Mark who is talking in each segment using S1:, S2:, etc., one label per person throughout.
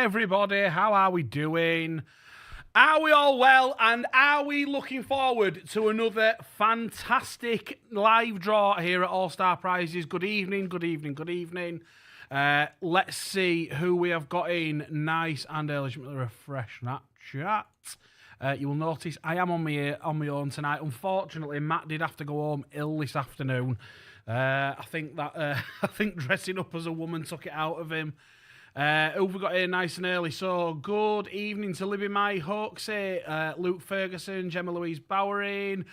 S1: everybody. How are we doing? Are we all well? And are we looking forward to another fantastic live draw here at All Star Prizes? Good evening, good evening, good evening. Let's see who we have got in nice and early. Let me refresh that chat. You will notice I am on my own tonight. Unfortunately, Matt did have to go home ill this afternoon. I think dressing up as a woman took it out of him. Who have we got here nice and early? So, good evening to Libby Mai Hoaxey, Luke Ferguson, Gemma Louise Bowering,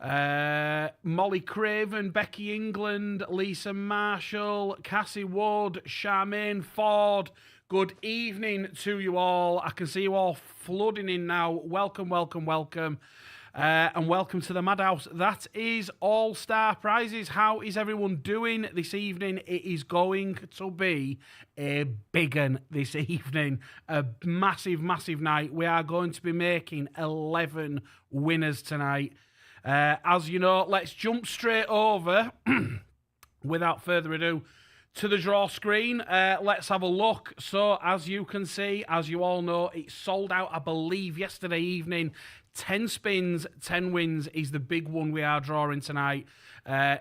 S1: Molly Craven, Becky England, Lisa Marshall, Cassie Wood, Charmaine Ford. Good evening to you all. I can see you all flooding in now. Welcome, welcome, welcome. And welcome to the Madhouse. That is All Star Prizes. How is everyone doing this evening? It is going to be a big one this evening. A massive, massive night. We are going to be making 11 winners tonight. As you know, let's jump straight over, without further ado, to the draw screen. Let's have a look. So, as you can see, as you all know, it sold out, I believe, yesterday evening. 10 spins, 10 wins is the big one we are drawing tonight. 10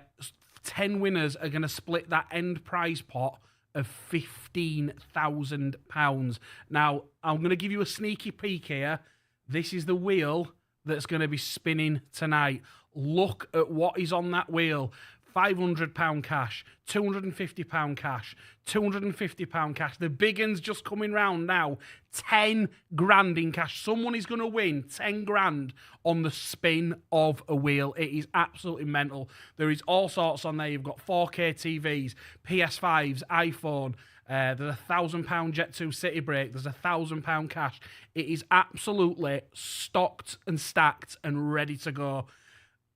S1: winners are going to split that end prize pot of £15,000. Now, I'm going to give you a sneaky peek here. This is the wheel that's going to be spinning tonight. Look at what is on that wheel. £500 cash, £250 cash, £250 cash. The big one's just coming round now. 10 grand in cash. Someone is going to win 10 grand on the spin of a wheel. It is absolutely mental. There is all sorts on there. You've got 4K TVs, PS5s, iPhone. There's £1,000 Jet2 City Break. There's £1,000 cash. It is absolutely stocked and stacked and ready to go.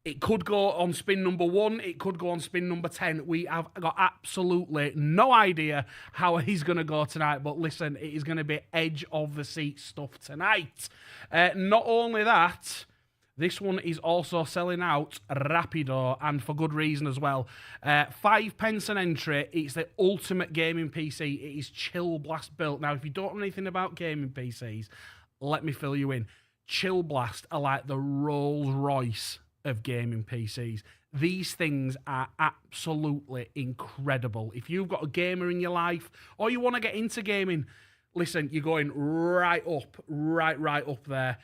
S1: It could go on spin number 1. It could go on spin number 10. We have got absolutely no idea how he's going to go tonight. But listen, it is going to be edge of the seat stuff tonight. Not only that, this one is also selling out rapido, and for good reason as well. 5 pence an entry. It's the ultimate gaming PC. It is Chill Blast built. Now, if you don't know anything about gaming PCs, let me fill you in. Chill Blast are like the Rolls Royce of gaming PCs. These things are absolutely incredible. If you've got a gamer in your life or you want to get into gaming, listen, you're going right up there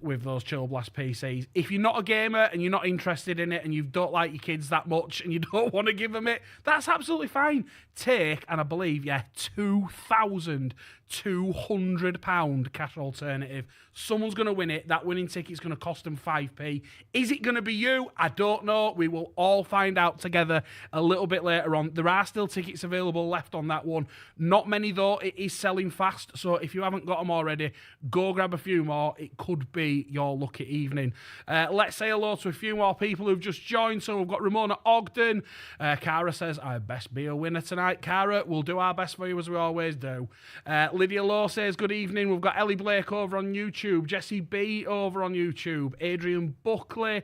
S1: with those Chill Blast PCs. If you're not a gamer and you're not interested in it and you don't like your kids that much and you don't want to give them it, that's absolutely fine. Take, and I believe, £2,200 cash alternative. Someone's going to win it. That winning ticket's going to cost them 5p. Is it going to be you? I don't know. We will all find out together a little bit later on. There are still tickets available left on that one. Not many, though. It is selling fast. So if you haven't got them already, go grab a few more. It could be your lucky evening. Let's say hello to a few more people who've just joined. So we've got Ramona Ogden. Cara says, I best be a winner tonight. Cara, we'll do our best for you as we always do. Lydia Lowe says, good evening. We've got Ellie Blake over on YouTube. Jesse B over on YouTube. Adrian Buckley.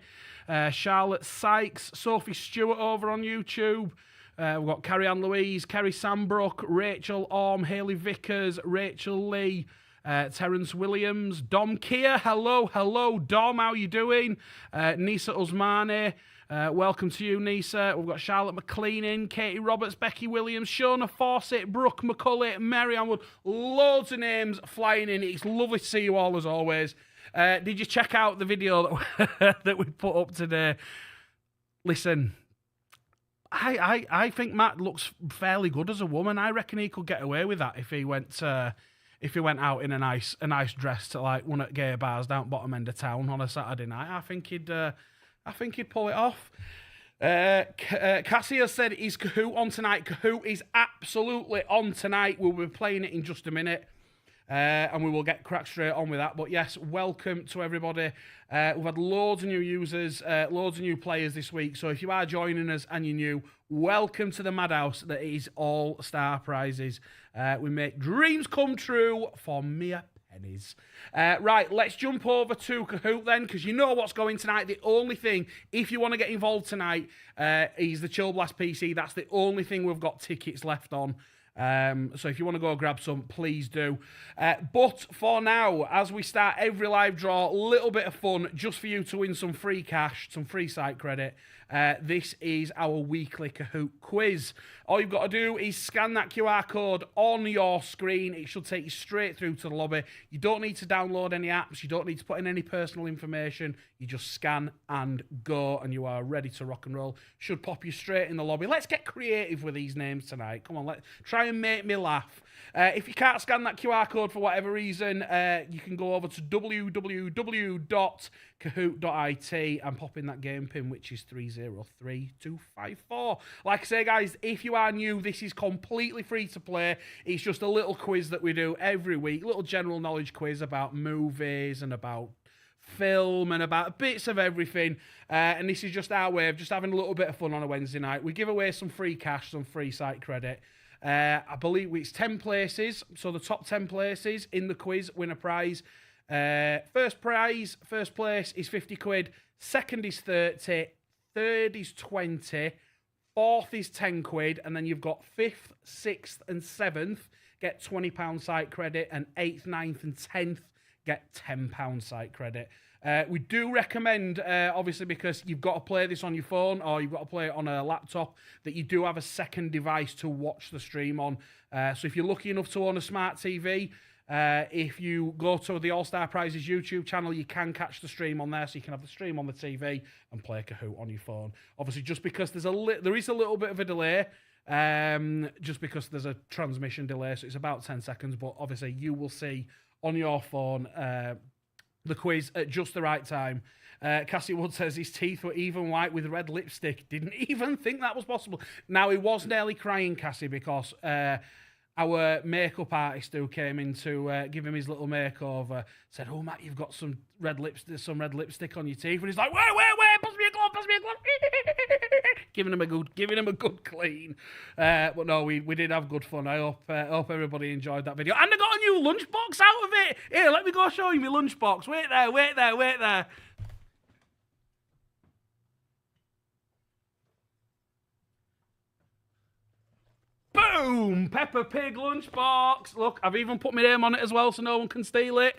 S1: Charlotte Sykes. Sophie Stewart over on YouTube. We've got Carrie Ann Louise. Kerry Sambrook. Rachel Orm. Hayley Vickers. Rachel Lee. Terence Williams. Dom Keir. Hello, Dom. How you doing? Nisa Usmane. Welcome to you, Nisa. We've got Charlotte McLean in, Katie Roberts, Becky Williams, Shona Fawcett, Brooke McCulley, Mary Anwood. Loads of names flying in. It's lovely to see you all as always. Did you check out the video that we put up today? Listen, I think Matt looks fairly good as a woman. I reckon he could get away with that if he went out in a nice dress to like one at gay bars down bottom end of town on a Saturday night. I think he'd pull it off. Cassia said, is Kahoot on tonight? Kahoot is absolutely on tonight. We'll be playing it in just a minute. And we will get cracked straight on with that. But yes, welcome to everybody. We've had loads of new users, loads of new players this week. So if you are joining us and you're new, welcome to the Madhouse that is All Star Prizes. We make dreams come true for mere pennies. Right, let's jump over to Kahoot then, because you know what's going tonight. The only thing, if you want to get involved tonight, is the Chill Blast PC. That's the only thing we've got tickets left on. So if you want to go grab some, please do. But for now, as we start every live draw, a little bit of fun just for you to win some free cash, some free site credit. This is our weekly Kahoot quiz. All you've got to do is scan that QR code on your screen. It should take you straight through to the lobby. You don't need to download any apps. You don't need to put in any personal information. You just scan and go, and you are ready to rock and roll. Should pop you straight in the lobby. Let's get creative with these names tonight. Come on, let's try and make me laugh. If you can't scan that QR code for whatever reason, you can go over to www.kahoot.it and pop in that game pin, which is 303254. Like I say, guys, if you are new, this is completely free to play. It's just a little quiz that we do every week, little general knowledge quiz about movies and about film and about bits of everything. And this is just our way of just having a little bit of fun on a Wednesday night. We give away some free cash, some free site credit. I believe it's 10 places, so the top 10 places in the quiz win a prize. First place is 50 quid, second is 30, third is 20, fourth is 10 quid, and then you've got 5th, 6th and 7th get £20 site credit, and 8th, 9th and 10th get £10 site credit. We do recommend, obviously, because you've got to play this on your phone or you've got to play it on a laptop, that you do have a second device to watch the stream on. So if you're lucky enough to own a smart TV, if you go to the All Star Prizes YouTube channel, you can catch the stream on there, so you can have the stream on the TV and play Kahoot on your phone. Obviously, just because there is a little bit of a delay, just because there's a transmission delay, so it's about 10 seconds, but obviously you will see on your phone the quiz at just the right time. Cassie Wood says his teeth were even white with red lipstick. Didn't even think that was possible. Now, he was nearly crying, Cassie, because our makeup artist who came in to give him his little makeover said, "Oh, Matt, you've got some red lipstick on your teeth." And he's like, wait, pass me a glove. giving him a good clean. But no, we did have good fun. I hope everybody enjoyed that video. And I got a new lunchbox out of it. Here, let me go show you my lunchbox. Wait there. Boom! Peppa Pig lunchbox. Look, I've even put my name on it as well so no one can steal it.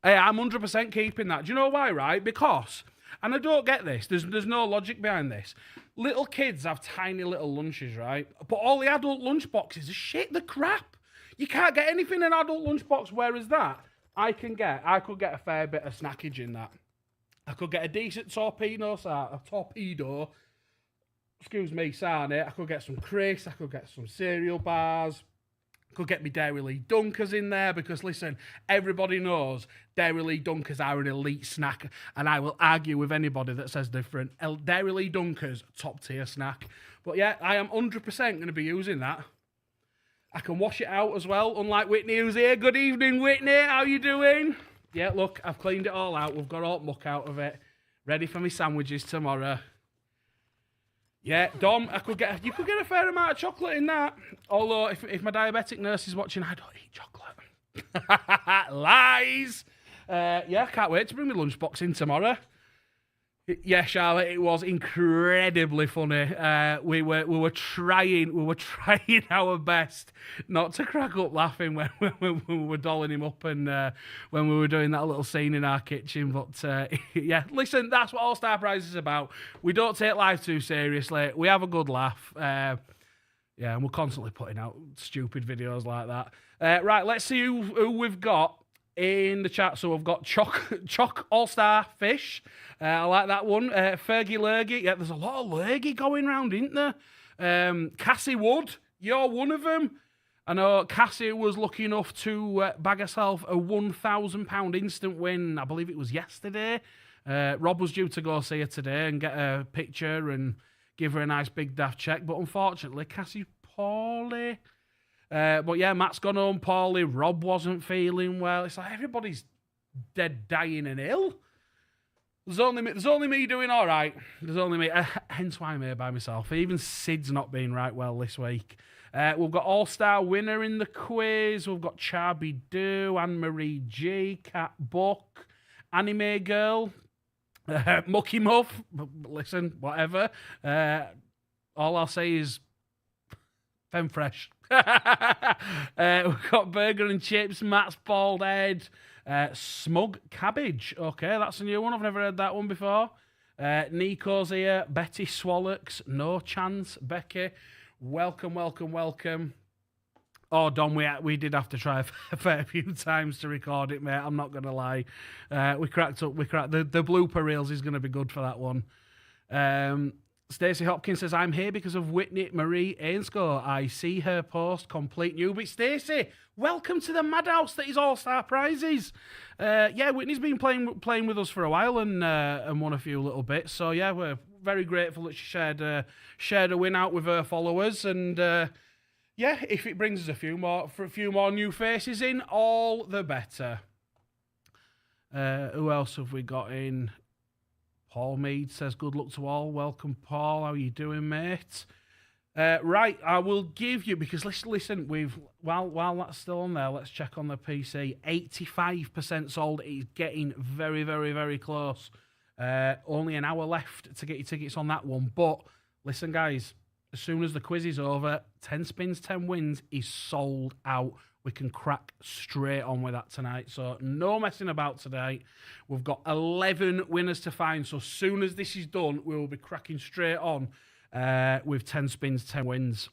S1: Hey, I'm 100% keeping that. Do you know why, right? Because, and I don't get this, there's no logic behind this. Little kids have tiny little lunches, right? But all the adult lunchboxes are shit, they're crap. You can't get anything in an adult lunchbox, whereas that, I could get a fair bit of snackage in that. I could get a decent torpedo, sarnie. I could get some crisps, I could get some cereal bars, I could get me Dairy Lee Dunkers in there, because listen, everybody knows Dairy Lee Dunkers are an elite snack, and I will argue with anybody that says different. Dairy Lee Dunkers, top tier snack. But yeah, I am 100% going to be using that. I can wash it out as well, unlike Whitney, who's here. Good evening, Whitney, how you doing? Yeah, look, I've cleaned it all out, we've got all muck out of it, ready for my sandwiches tomorrow. Yeah, Dom, you could get a fair amount of chocolate in that. Although, if my diabetic nurse is watching, I don't eat chocolate. Lies! Yeah, I can't wait to bring my lunchbox in tomorrow. Yeah, Charlotte, it was incredibly funny. We were trying our best not to crack up laughing when we were dolling him up and when we were doing that little scene in our kitchen. But yeah, listen, that's what All Star Prize is about. We don't take life too seriously. We have a good laugh. Yeah, and we're constantly putting out stupid videos like that. Right, let's see who we've got in the chat. So we've got Choc All-Star Fish. I like that one. Fergie Lurgy. Yeah, there's a lot of Lurgy going around, isn't there? Cassie Wood, you're one of them. I know Cassie was lucky enough to bag herself a £1,000 instant win. I believe it was yesterday. Rob was due to go see her today and get a picture and give her a nice big daft check. But unfortunately, Cassie's poorly. But yeah, Matt's gone home poorly. Rob wasn't feeling well. It's like everybody's dead, dying and ill. There's only me doing all right. There's only me. Hence why I'm here by myself. Even Sid's not been right well this week. We've got All-Star Winner in the quiz. We've got Charby Do, Anne-Marie G, Cat Buck, Anime Girl, Mucky Muff. Listen, whatever. All I'll say is Femme Fresh. We've got burger and chips, Matt's bald head, smug cabbage. Okay, that's a new one. I've never heard that one before. Nico's here, Betty Swallocks, no chance, Becky. Welcome, welcome, welcome. Oh, Don, we did have to try a fair few times to record it, mate. I'm not going to lie. We cracked. The blooper reels is going to be good for that one. Stacey Hopkins says, I'm here because of Whitney Marie Ainscough. I see her post, complete newbie. Stacey, welcome to the madhouse that is All-Star Prizes. Yeah, Whitney's been playing with us for a while and won a few little bits. So, yeah, we're very grateful that she shared a win out with her followers. And, yeah, if it brings us a few more new faces in, all the better. Who else have we got in? Paul Mead says, good luck to all. Welcome, Paul. How are you doing, mate? Right, I will give you, because listen, while that's still on there, let's check on the PC. 85% sold. It's getting very, very, very close. Only an hour left to get your tickets on that one. But listen, guys, as soon as the quiz is over, 10 spins, 10 wins is sold out. We can crack straight on with that tonight. So no messing about today. We've got 11 winners to find. So as soon as this is done, we will be cracking straight on with 10 spins, 10 wins.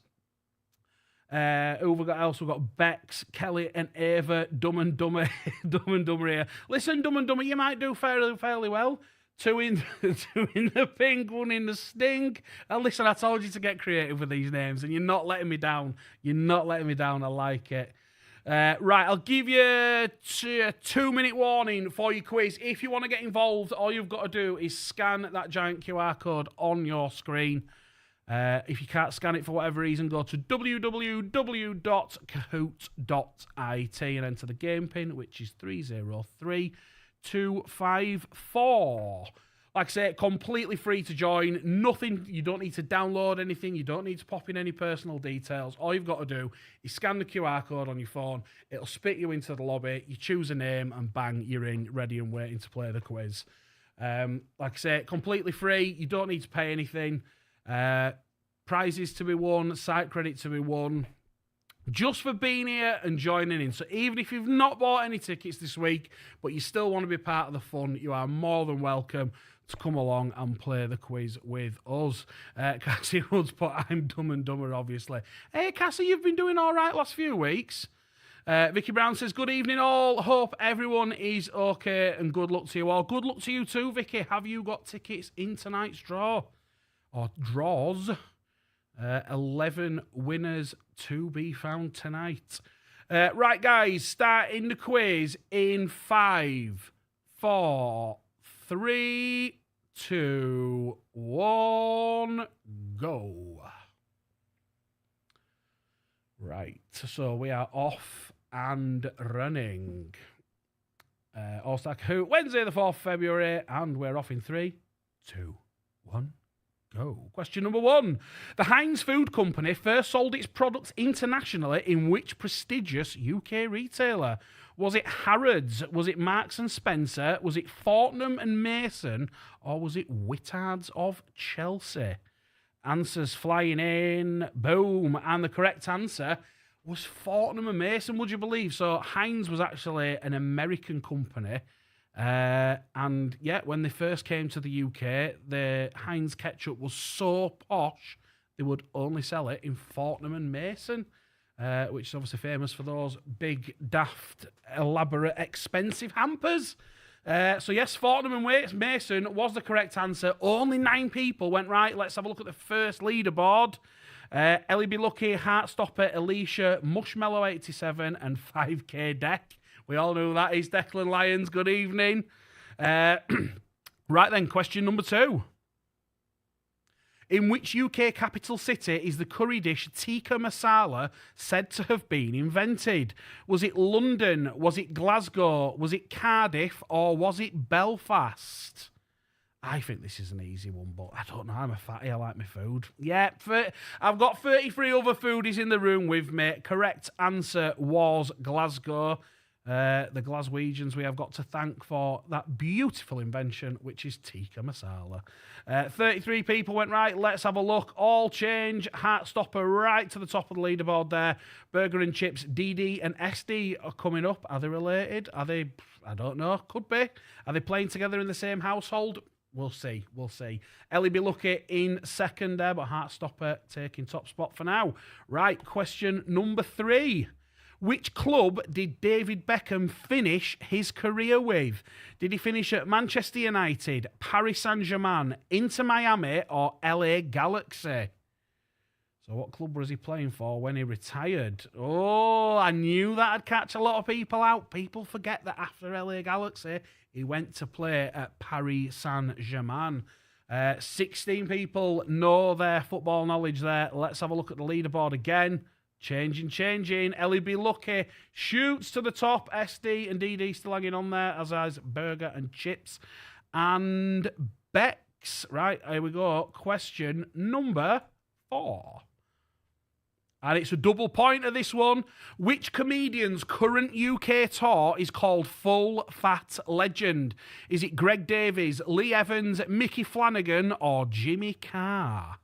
S1: Who have we got else? We've got Bex, Kelly and Ava, Dumb and Dumber here. Listen, Dumb and Dumber, you might do fairly well. Two in the pink, one in the sting. And listen, I told you to get creative with these names, and you're not letting me down. You're not letting me down. I like it. Right, I'll give you a 2-minute warning for your quiz. If you want to get involved, all you've got to do is scan that giant QR code on your screen. If you can't scan it for whatever reason, go to www.kahoot.it and enter the game pin, which is 303254. Like I say, completely free to join. Nothing, you don't need to download anything. You don't need to pop in any personal details. All you've got to do is scan the QR code on your phone. It'll spit you into the lobby. You choose a name and bang, you're in, ready and waiting to play the quiz. Like I say, completely free. You don't need to pay anything. Prizes to be won, site credit to be won. Just for being here and joining in. So even if you've not bought any tickets this week, but you still want to be part of the fun, you are more than welcome to come along and play the quiz with us. Cassie Woods put, I'm Dumb and Dumber, obviously. Hey, Cassie, you've been doing all right last few weeks. Vicky Brown says, good evening all. Hope everyone is okay and good luck to you all. Good luck to you too, Vicky. Have you got tickets in tonight's draw? Or draws? 11 winners to be found tonight. Right, guys, starting the quiz in 5, 4, 3, 2, 1, go. Right, so we are off and running. All-Star Kahoot, Wednesday the 4th of February, and we're off in 3, 2, 1. Go. Question number 1. The Heinz Food Company first sold its products internationally in which prestigious UK retailer? Was it Harrods? Was it Marks and Spencer? Was it Fortnum and Mason? Or was it Whittards of Chelsea? Answers flying in. Boom. And the correct answer was Fortnum and Mason, would you believe? So Heinz was actually an American company. And yeah, when they first came to the UK, the Heinz ketchup was so posh, they would only sell it in Fortnum and Mason, which is obviously famous for those big, daft, elaborate, expensive hampers. So yes, Fortnum and Mason was the correct answer. Only 9 people went right. Let's have a look at the first leaderboard. Ellie Be Lucky, Heartstopper, Alicia, Mushmellow87, and 5K Deck. We all know who that is. Declan Lyons, good evening. Right then, question number 2. In which UK capital city is the curry dish tikka masala said to have been invented? Was it London? Was it Glasgow? Was it Cardiff? Or was it Belfast? I think this is an easy one, but I don't know. I'm a fatty. I like my food. Yeah, I've got 33 other foodies in the room with me. Correct answer was Glasgow. The Glaswegians we have got to thank for that beautiful invention, which is tikka masala. 33 people went right. Let's have a look. All change. Heartstopper right to the top of the leaderboard there. Burger and Chips, DD and SD are coming up. Are they related? Are they? I don't know. Could be. Are they playing together in the same household? We'll see. We'll see. Ellie be lucky in second there, but Heartstopper taking top spot for now. Right, question number 3. Which club did David Beckham finish his career with? Did he finish at Manchester United, Paris Saint-Germain, Inter Miami, or LA Galaxy? So what club was he playing for when he retired? Oh, I knew that'd catch a lot of people out. People forget that after LA Galaxy, he went to play at Paris Saint-Germain. 16 people know their football knowledge there. Let's have a look at the leaderboard again. Changing. Ellie be lucky. Shoots to the top. SD and DD still hanging on there, as is Burger and Chips. And Bex. Right, here we go. Question number 4. And it's a double pointer, this one. Which comedian's current UK tour is called Full Fat Legend? Is it Greg Davies, Lee Evans, Mickey Flanagan, or Jimmy Carr?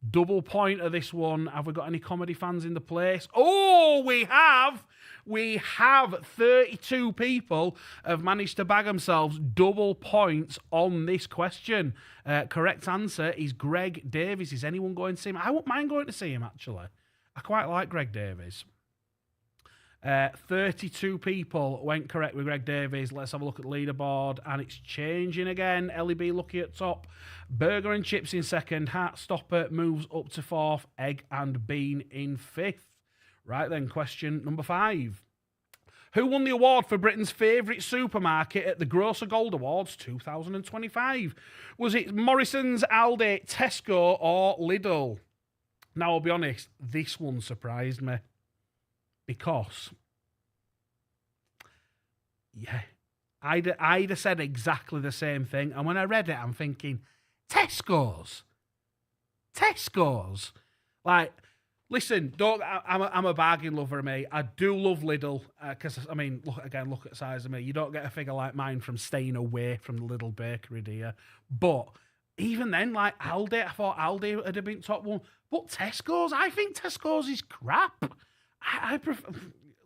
S1: Double pointer, this one. Have we got any comedy fans in the place? Oh, we have. We have 32 people have managed to bag themselves double points on this question. Correct answer is Greg Davies. Is anyone going to see him? I wouldn't mind going to see him, actually. I quite like Greg Davies. 32 people went correct with Greg Davies. Let's have a look at the leaderboard, and it's changing again. Ellie B lucky at top. Burger and Chips in second. Heartstopper moves up to 4th. Egg and Bean in 5th. Right then, question number 5. Who won the award for Britain's favourite supermarket at the Grocer Gold Awards 2025? Was it Morrison's, Aldi, Tesco, or Lidl? Now, I'll be honest, this one surprised me. Because, yeah, I'd have said exactly the same thing. And when I read it, I'm thinking, Tesco's. Like, listen, I'm a bargain lover, mate. I do love Lidl. Because, I mean, look at the size of me. You don't get a figure like mine from staying away from the Lidl bakery, do you? But even then, like Aldi, I thought Aldi would have been top one. But Tesco's, I think Tesco's is crap. I prefer.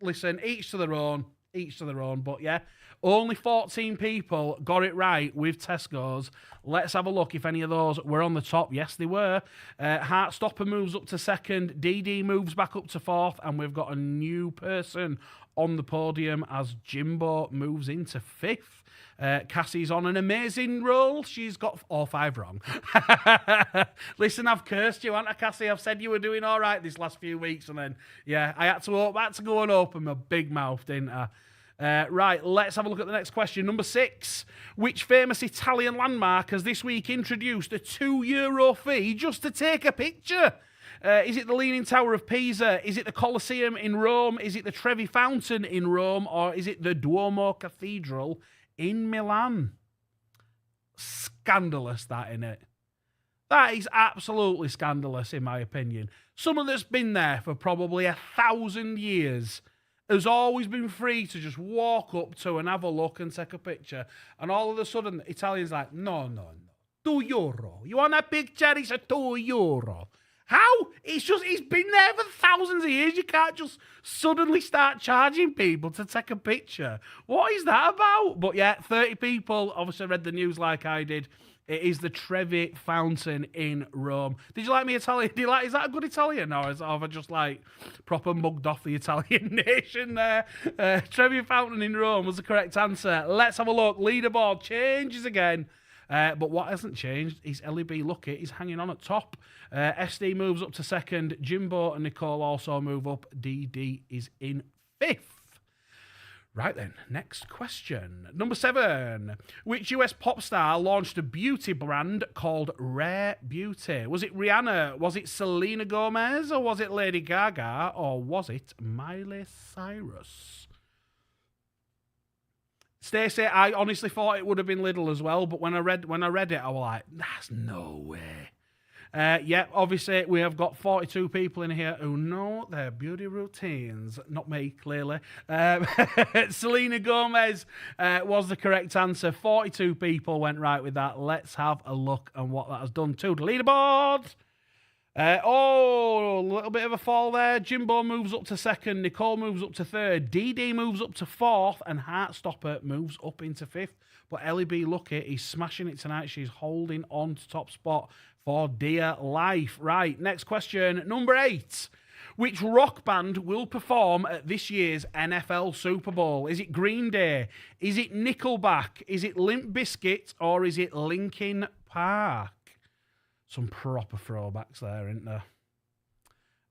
S1: Listen, each to their own. But yeah, only 14 people got it right with Tesco's. Let's have a look if any of those were on the top. Yes, they were. Heartstopper moves up to second. DD moves back up to 4th. And we've got a new person on the podium as Jimbo moves into 5th. Cassie's on an amazing roll. She's got all 5 wrong. Listen, I've cursed you, haven't I, Cassie? I've said you were doing all right this last few weeks, and then, yeah, I had to go and open my big mouth, didn't I? Right, let's have a look at the next question. Number 6. Which famous Italian landmark has this week introduced a €2 fee just to take a picture? Is it the Leaning Tower of Pisa? Is it the Colosseum in Rome? Is it the Trevi Fountain in Rome? Or is it the Duomo Cathedral in Milan? Scandalous, that, innit? That is absolutely scandalous, in my opinion. Someone that's been there for probably 1,000 years has always been free to just walk up to and have a look and take a picture. And all of a sudden, Italians like, no. €2. You want a picture? It's a €2. How? He's been there for thousands of years. You can't just suddenly start charging people to take a picture. What is that about? But yeah, 30 people obviously read the news like I did. It is the Trevi Fountain in Rome. Did you like me Italian? Is that a good Italian? Or have I just like proper mugged off the Italian nation there? Trevi Fountain in Rome was the correct answer. Let's have a look. Leaderboard changes again. But what hasn't changed is Ellie B Lucky is hanging on at top. SD moves up to second. Jimbo and Nicole also move up. DD is in 5th. Right then, next question. Number 7. Which US pop star launched a beauty brand called Rare Beauty? Was it Rihanna? Was it Selena Gomez? Or was it Lady Gaga? Or was it Miley Cyrus? Stacey, I honestly thought it would have been Lidl as well, but when I read it, I was like, that's no way. Yeah, obviously we have got 42 people in here who know their beauty routines. Not me, clearly. Selena Gomez was the correct answer. 42 people went right with that. Let's have a look at what that has done to the leaderboard. A little bit of a fall there. Jimbo moves up to second. Nicole moves up to third. Dee moves up to fourth. And Heartstopper moves up into fifth. But Ellie B. Lucky is smashing it tonight. She's holding on to top spot for dear life. Right, next question. Number 8. Which rock band will perform at this year's NFL Super Bowl? Is it Green Day? Is it Nickelback? Is it Limp Bizkit? Or is it Linkin Park? Some proper throwbacks there, isn't there?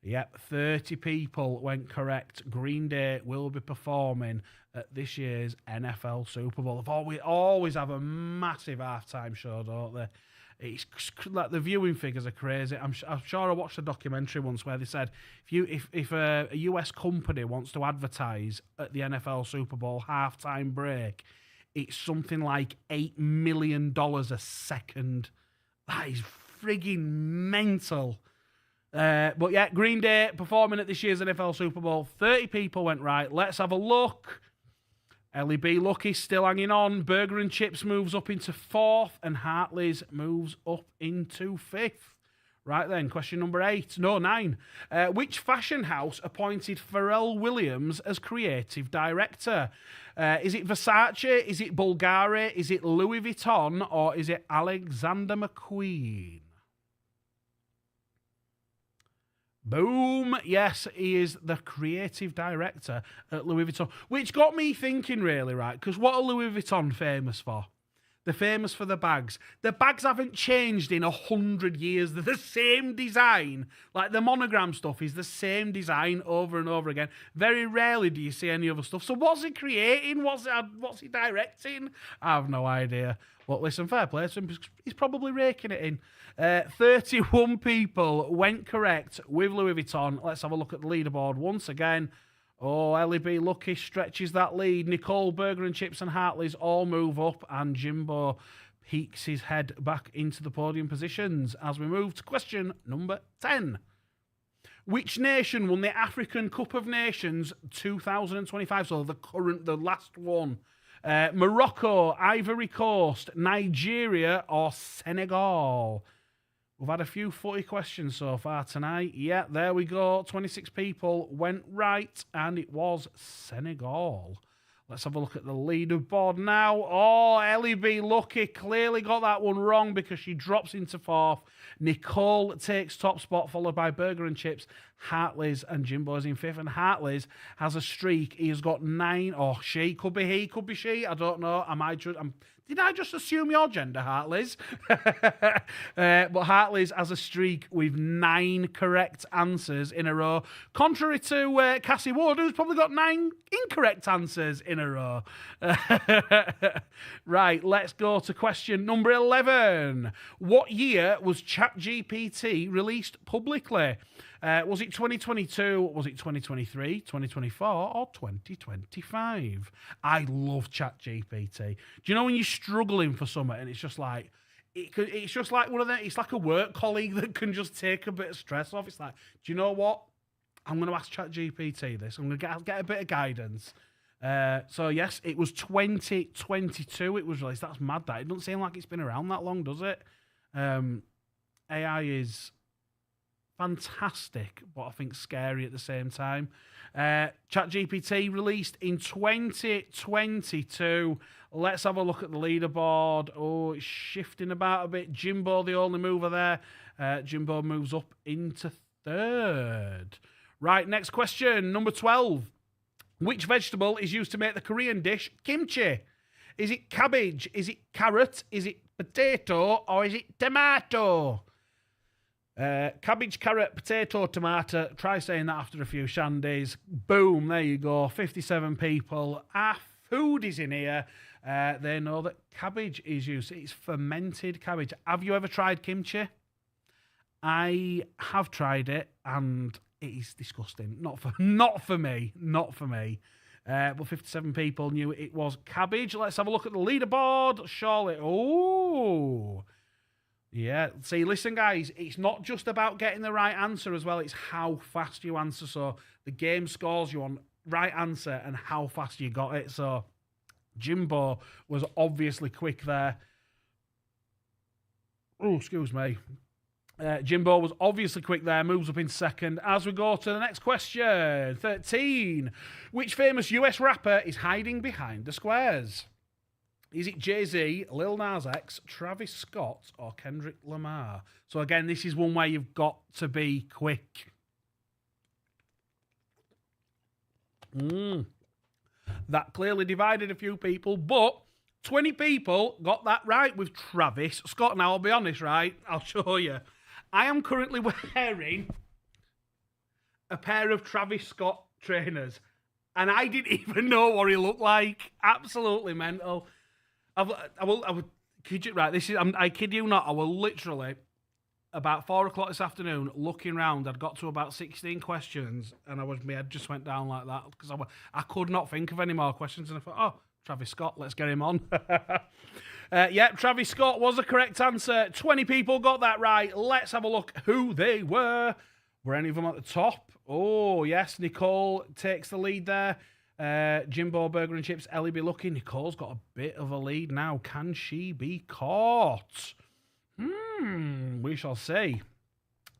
S1: Yep, 30 people went correct. Green Day will be performing at this year's NFL Super Bowl. They always have a massive halftime show, don't they? It's like the viewing figures are crazy. I'm sure I watched a documentary once where they said if a US company wants to advertise at the NFL Super Bowl halftime break, it's something like $8 million a second. That is frigging mental. But yeah, Green Day performing at this year's NFL Super Bowl. 30 people went right. Let's have a look. Ellie B. Lucky still hanging on. Burger and Chips moves up into fourth, and Hartley's moves up into fifth. Right then, question number 9. Which fashion house appointed Pharrell Williams as creative director? Is it Versace? Is it Bulgari? Is it Louis Vuitton? Or is it Alexander McQueen? Boom. Yes, he is the creative director at Louis Vuitton. Which got me thinking, really, right? Because what are Louis Vuitton famous for? They're famous for the bags. The bags haven't changed in 100 years. They're the same design. Like the monogram stuff is the same design over and over again. Very rarely do you see any other stuff. So what's he creating? What's he directing? I have no idea. But listen, fair play to him. He's probably raking it in. 31 people went correct with Louis Vuitton. Let's have a look at the leaderboard once again. Oh, Ellie B. Lucky stretches that lead. Nicole, Burger and Chips and Hartley's all move up. And Jimbo peeks his head back into the podium positions as we move to question number 10. Which nation won the African Cup of Nations 2025? So the last one. Morocco, Ivory Coast, Nigeria or Senegal? We've had a few footy questions so far tonight. Yeah, there we go. 26 people went right, and it was Senegal. Let's have a look at the leaderboard now. Oh, Ellie B. Lucky clearly got that one wrong because she drops into fourth. Nicole takes top spot, followed by Burger and Chips, Hartley's, and Jimbo's in fifth. And Hartley's has a streak. He has got 9. Or she, could be he, could be she. I don't know. Did I just assume your gender, Hartley's? But Hartley's has a streak with 9 correct answers in a row. Contrary to Cassie Ward, who's probably got 9 incorrect answers in a row. Right, let's go to question number 11. What year was ChatGPT released publicly? Was it 2022, was it 2023, 2024, or 2025? I love ChatGPT. Do you know when you're struggling for something and it's just like, it's just like one of them, it's like a work colleague that can just take a bit of stress off. It's like, do you know what? I'm going to ask ChatGPT this. I'm going to get a bit of guidance. So yes, it was 2022 it was released. That's mad that. It doesn't seem like it's been around that long, does it? AI is fantastic, but I think scary at the same time. ChatGPT released in 2022. Let's have a look at the leaderboard. Oh, it's shifting about a bit. Jimbo, the only mover there. Jimbo moves up into third. Right, next question, number 12. Which vegetable is used to make the Korean dish kimchi? Is it cabbage? Is it carrot? Is it potato? Or is it tomato? Cabbage, carrot, potato, tomato. Try saying that after a few shandies. Boom, there you go. 57 people. Our foodies in here. They know that cabbage is used. It's fermented cabbage. Have you ever tried kimchi? I have tried it, and it is disgusting. Not for me. Not for me. But 57 people knew it was cabbage. Let's have a look at the leaderboard. Charlotte. Oh. Yeah. See, listen, guys, it's not just about getting the right answer as well. It's how fast you answer. So the game scores you on right answer and how fast you got it. So Jimbo was obviously quick there. Oh, excuse me. Jimbo was obviously quick there, moves up in second. As we go to the next question, 13. Which famous US rapper is hiding behind the squares? Is it Jay-Z, Lil Nas X, Travis Scott, or Kendrick Lamar? So again, this is one where you've got to be quick. That clearly divided a few people, but 20 people got that right with Travis Scott. Now, I'll be honest, right? I'll show you. I am currently wearing a pair of Travis Scott trainers, and I didn't even know what he looked like. Absolutely mental. I will kid you, right? I kid you not. I will literally about 4 o'clock this afternoon looking around. I'd got to about 16 questions, and my head just went down like that because I could not think of any more questions, and I thought, oh, Travis Scott, let's get him on. Yeah, Travis Scott was the correct answer. 20 people got that right. Let's have a look who they were. Were any of them at the top? Oh, yes, Nicole takes the lead there. Jimbo, Burger and Chips, Ellie be lucky. Nicole's got a bit of a lead now. Can she be caught? We shall see.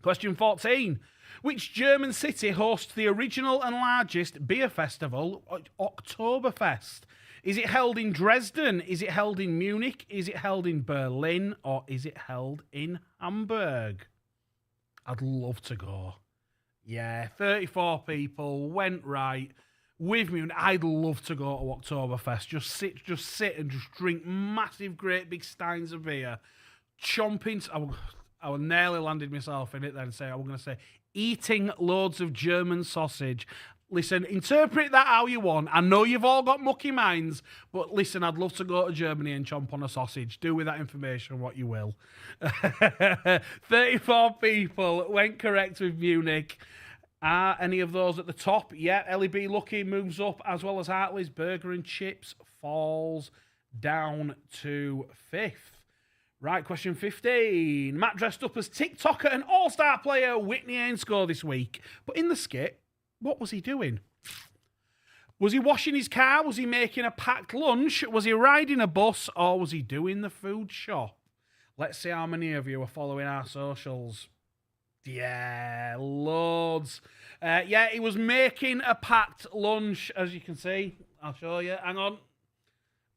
S1: Question 14. Which German city hosts the original and largest beer festival, Oktoberfest? Is it held in Dresden? Is it held in Munich? Is it held in Berlin? Or is it held in Hamburg? I'd love to go. Yeah, 34 people went right with me. I'd love to go to Oktoberfest. Just sit and just drink massive, great big steins of beer. Chomping. I nearly landed myself in it then. I was going to say eating loads of German sausage. Listen, interpret that how you want. I know you've all got mucky minds, but listen, I'd love to go to Germany and chomp on a sausage. Do with that information what you will. 34 people went correct with Munich. Are any of those at the top? Yeah, Ellie B. Lucky moves up, as well as Hartley's. Burger and Chips falls down to 5th. Right, question 15. Matt dressed up as TikToker and all-star player Whitney Ainscough this week. But in the skit, what was he doing? Was he washing his car? Was he making a packed lunch? Was he riding a bus? Or was he doing the food shop? Let's see how many of you are following our socials. Yeah, loads. Yeah, he was making a packed lunch, as you can see. I'll show you. Hang on.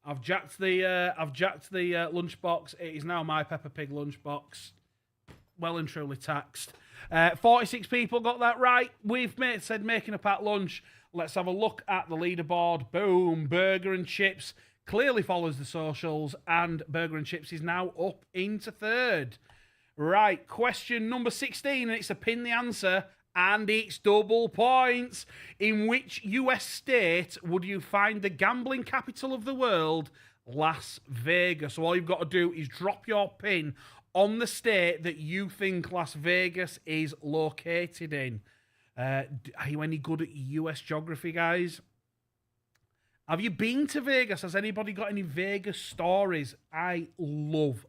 S1: I've jacked the lunchbox. It is now my Peppa Pig lunchbox. Well and truly taxed. 46 people got that right. We've said making a packed lunch. Let's have a look at the leaderboard. Boom. Burger and Chips clearly follows the socials, and Burger and Chips is now up into 3rd. Right, question number 16, and it's a pin the answer, and it's double points. In which US state would you find the gambling capital of the world, Las Vegas? So all you've got to do is drop your pin on the state that you think Las Vegas is located in. Are you any good at US geography, guys? Have you been to Vegas? Has anybody got any Vegas stories? I love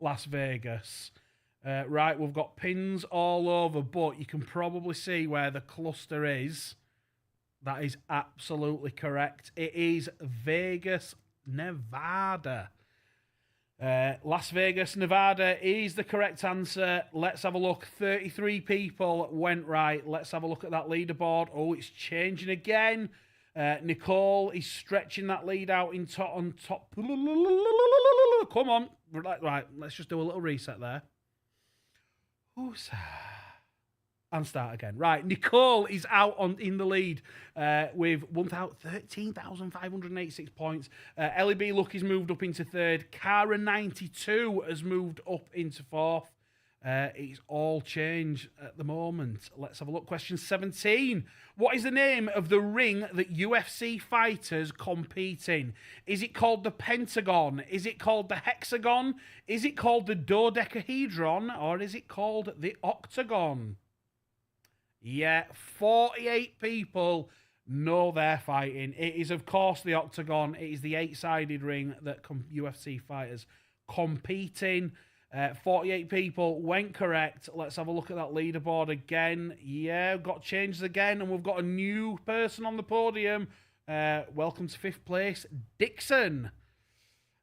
S1: Las Vegas. Right, we've got pins all over, but you can probably see where the cluster is. That is absolutely correct. It is Vegas, Nevada. Las Vegas, Nevada is the correct answer. Let's have a look. 33 people went right. Let's have a look at that leaderboard. Oh, it's changing again. Nicole is stretching that lead out on top. Come on. Right, let's just do a little reset there. And start again. Right, Nicole is out in the lead with 13,586 points. Ellie B. Lucky's moved up into 3rd. Cara92 has moved up into 4th. It's all change at the moment. Let's have a look. Question 17. What is the name of the ring that UFC fighters compete in? Is it called the Pentagon? Is it called the Hexagon? Is it called the Dodecahedron? Or is it called the Octagon? Yeah, 48 people know they're fighting. It is, of course, the Octagon. It is the 8-sided ring that UFC fighters competing. 48 people went correct. Let's have a look at that leaderboard again. Yeah, we've got changes again, and we've got a new person on the podium. Welcome to 5th place, Dixon.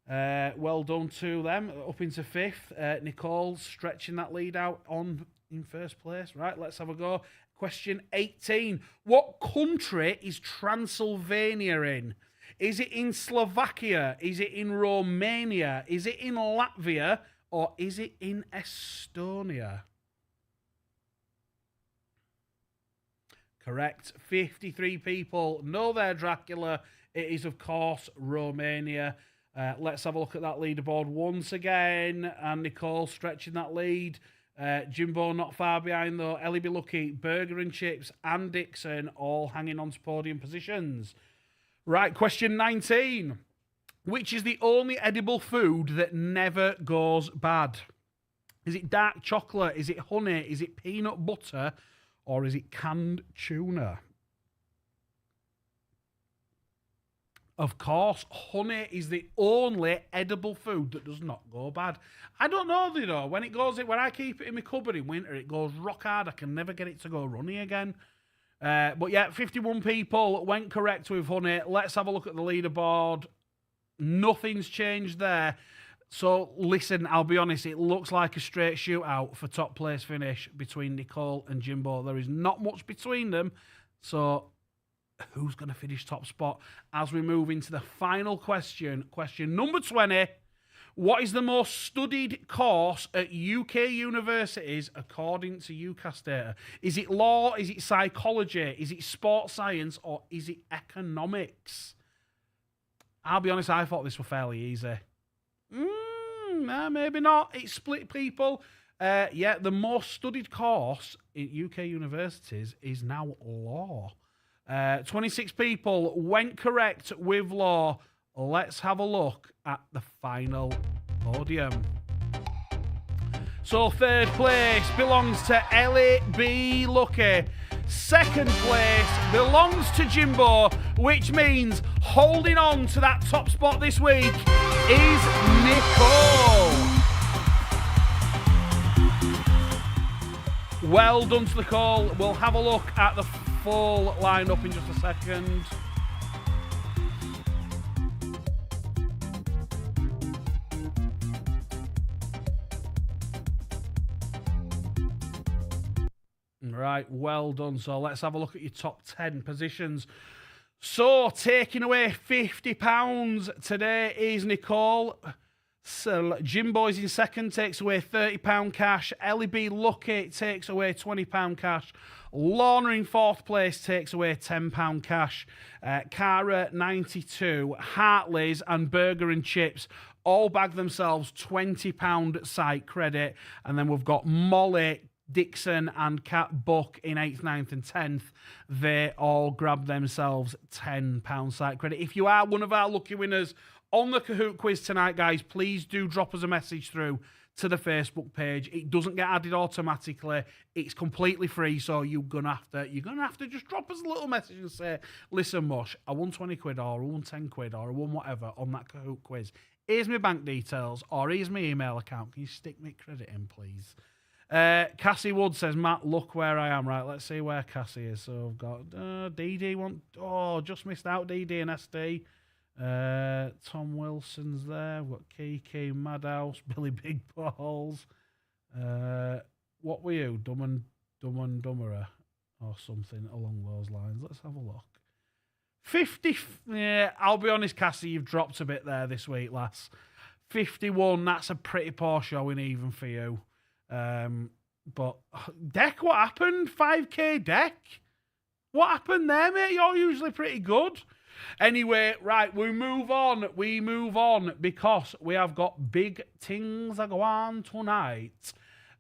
S1: Well done to them, up into 5th. Nicole stretching that lead out in 1st place. Right, let's have a go. Question 18. What country is Transylvania in? Is it in Slovakia? Is it in Romania? Is it in Latvia? Or is it in Estonia? Correct. 53 people know their Dracula. It is, of course, Romania. Let's have a look at that leaderboard once again. And Nicole stretching that lead. Jimbo not far behind, though. Ellie Be Lucky, Burger and Chips, and Dixon all hanging on to podium positions. Right, question 19. Which is the only edible food that never goes bad? Is it dark chocolate? Is it honey? Is it peanut butter? Or is it canned tuna? Of course, honey is the only edible food that does not go bad. I don't know, though. When I keep it in my cupboard in winter, it goes rock hard. I can never get it to go runny again. But yeah, 51 people went correct with honey. Let's have a look at the leaderboard. Nothing's changed there. So, listen, I'll be honest, it looks like a straight shootout for top place finish between Nicole and Jimbo. There is not much between them. So, who's going to finish top spot? As we move into the final question, question number 20. What is the most studied course at UK universities according to UCAS data? Is it law? Is it psychology? Is it sports science? Or is it economics? I'll be honest, I thought this was fairly easy. Maybe not. It's split, people. Yeah, the most studied course in UK universities is now law. 26 people went correct with law. Let's have a look at the final podium. So 3rd place belongs to Ellie Be Lucky. 2nd place belongs to Jimbo, which means holding on to that top spot this week is Nicole. Well done to Nicole. We'll have a look at the full lineup in just a second. Right, well done. So let's have a look at your top 10 positions. So taking away £50 today is Nicole. So Jimbo's in 2nd, takes away £30 cash. Ellie Be Lucky takes away £20 cash. Lorna in 4th place takes away £10 cash. Cara 92, Hartley's and Burger and Chips all bag themselves £20 site credit. And then we've got Molly, Dixon and Cat Buck in 8th, 9th and 10th. They all grab themselves £10 site credit. If you are one of our lucky winners on the Kahoot quiz tonight, guys, please do drop us a message through to the Facebook page. It doesn't get added automatically. It's completely free, so you're gonna have to just drop us a little message and say, listen, Mush, I won 20 quid or I won 10 quid or I won whatever on that Kahoot quiz. Here's my bank details or here's my email account. Can you stick me credit in, please? Cassie Wood says, Matt, look where I am. Right, let's see where Cassie is. So I've got DD, just missed out DD and SD. Tom Wilson's there. We've got Kiki, Madhouse, Billy Big Balls. What were you? Dumb and Dumberer or something along those lines. Let's have a look. 50, yeah, I'll be honest, Cassie, you've dropped a bit there this week, lass. 51, that's a pretty poor showing even for you. But Deck, what happened? 5k Deck? What happened there, mate? You're usually pretty good. Anyway, right, we move on because we have got big things that go on tonight.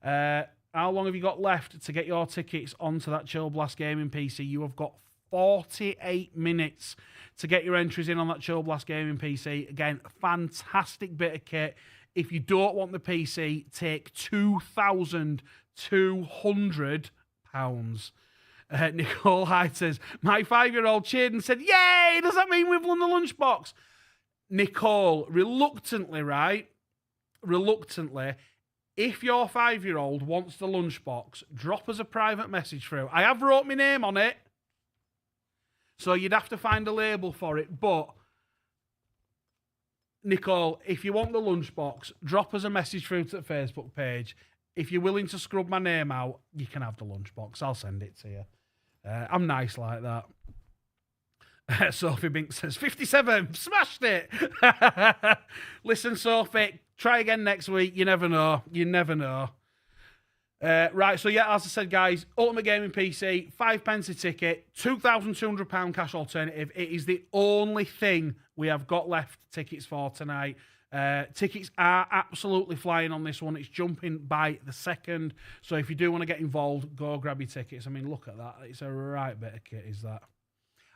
S1: How long have you got left to get your tickets onto that Chill Blast Gaming PC? You have got 48 minutes to get your entries in on that Chill Blast Gaming PC. Again, fantastic bit of kit. If you don't want the PC, take £2,200. Nicole Hyde says, my 5-year-old cheered and said, yay, does that mean we've won the lunchbox? Nicole, reluctantly, right? reluctantly, if your 5-year-old wants the lunchbox, drop us a private message through. I have wrote my name on it, so you'd have to find a label for it. But, Nicole, if you want the lunchbox, drop us a message through to the Facebook page. If you're willing to scrub my name out, you can have the lunchbox. I'll send it to you. I'm nice like that. Sophie Bink says, 57, smashed it. Listen, Sophie, try again next week. You never know. You never know. Right, so yeah, as I said, guys, Ultimate Gaming PC, 5 pence a ticket, £2,200 cash alternative. It is the only thing we have got left tickets for tonight. Tickets are absolutely flying on this one. It's jumping by the second. So if you do want to get involved, go grab your tickets. I mean, look at that. It's a right bit of kit, is that?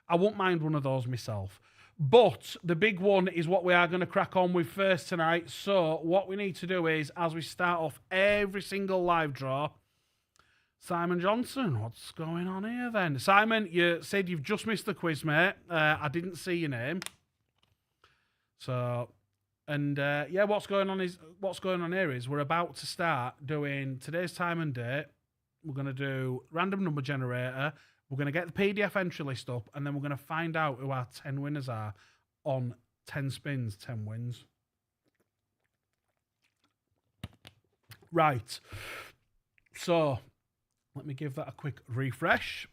S1: I won't mind one of those myself. But the big one is what we are going to crack on with first tonight. So what we need to do is, as we start off every single live draw, Simon Johnson, what's going on here then? Simon, you said you've just missed the quiz, mate. I didn't see your name. So, and yeah, what's going on here is we're about to start doing today's time and date. We're going to do random number generator. We're going to get the PDF entry list up, and then we're going to find out who our 10 winners are on 10 spins, 10 wins. Right. So, let me give that a quick refresh.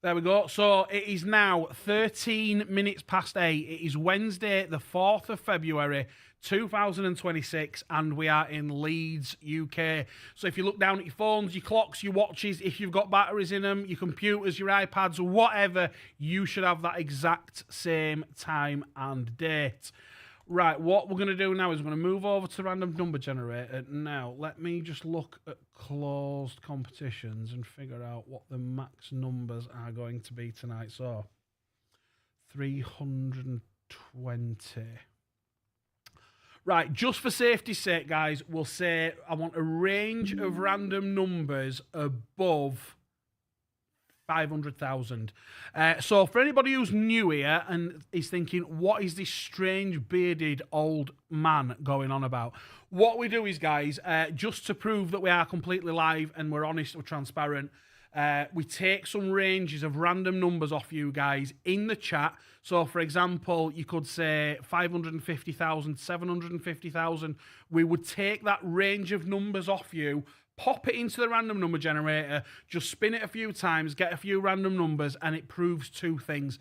S1: There we go. So, it is now 13 minutes past 8. It is Wednesday, the 4th of February, 2026, and we are in Leeds, UK. So if you look down at your phones, your clocks, your watches, if you've got batteries in them, your computers, your iPads, whatever, you should have that exact same time and date. Right, what we're going to do now is we're going to move over to random number generator. Now, let me just look at closed competitions and figure out what the max numbers are going to be tonight. So, 320. Right, just for safety's sake, guys, we'll say I want a range of random numbers above 500,000. So for anybody who's new here and is thinking, what is this strange bearded old man going on about? What we do is, guys, just to prove that we are completely live and we're honest, we're transparent, we take some ranges of random numbers off you guys in the chat. So, for example, you could say 550,000, 750,000. We would take that range of numbers off you, pop it into the random number generator, just spin it a few times, get a few random numbers, and it proves two things.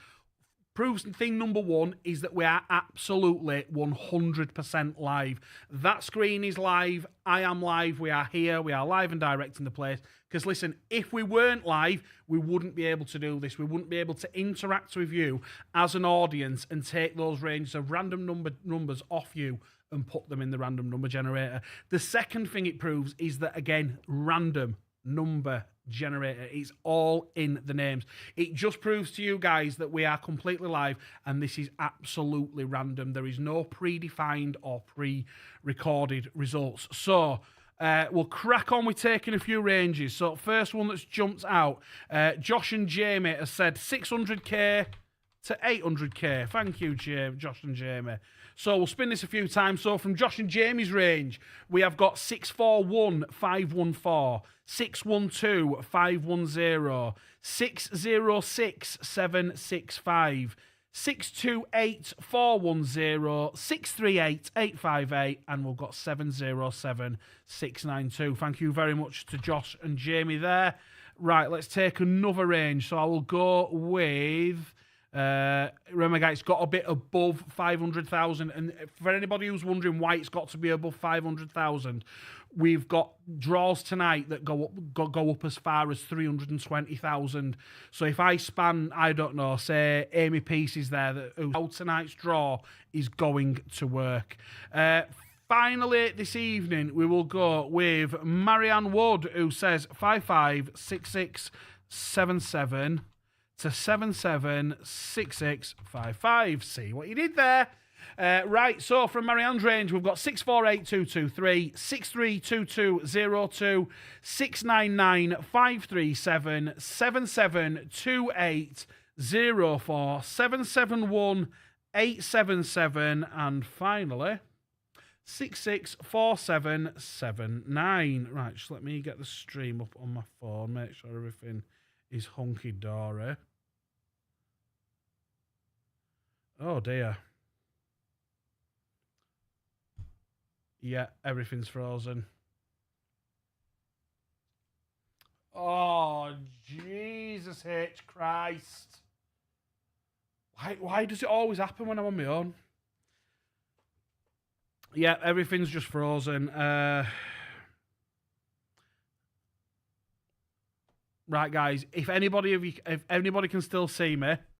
S1: Proves thing number one is that we are absolutely 100% live. That screen is live. I am live. We are here. We are live and direct in the place. Because listen, if we weren't live, we wouldn't be able to do this. We wouldn't be able to interact with you as an audience and take those ranges of random numbers off you and put them in the random number generator. The second thing it proves is that, again, random number generator. It's all in the names. It just proves to you guys that we are completely live and this is absolutely random. There is no predefined or pre-recorded results. So we'll crack on with taking a few ranges. So first one that's jumped out, Josh and Jamie has said 600k to 800k. Thank you, Josh and Jamie. So we'll spin this a few times. So from Josh and Jamie's range, we have got 641-514, 612-510, 606-765, 628-410, 638-858, and we've got 707-692. Thank you very much to Josh and Jamie there. Right, let's take another range. So I will go with... remember, guys, it's got a bit above 500,000, and for anybody who's wondering why it's got to be above 500,000, we've got draws tonight that go up as far as 320,000. So if I span, I don't know, say Amy Pieces there, how tonight's draw is going to work. Finally, this evening, we will go with Marianne Wood, who says 556677 to 776655. See what you did there. Right, so from Marianne's range, we've got 648223, 632202, 699537, 772804, 771 877, and finally 664779. Right, just let me get the stream up on my phone, make sure everything is hunky-dory. Oh, dear. Yeah, everything's frozen. Oh, Jesus H. Christ. Why does it always happen when I'm on my own? Yeah, everything's just frozen. Right, guys, if anybody can still see me,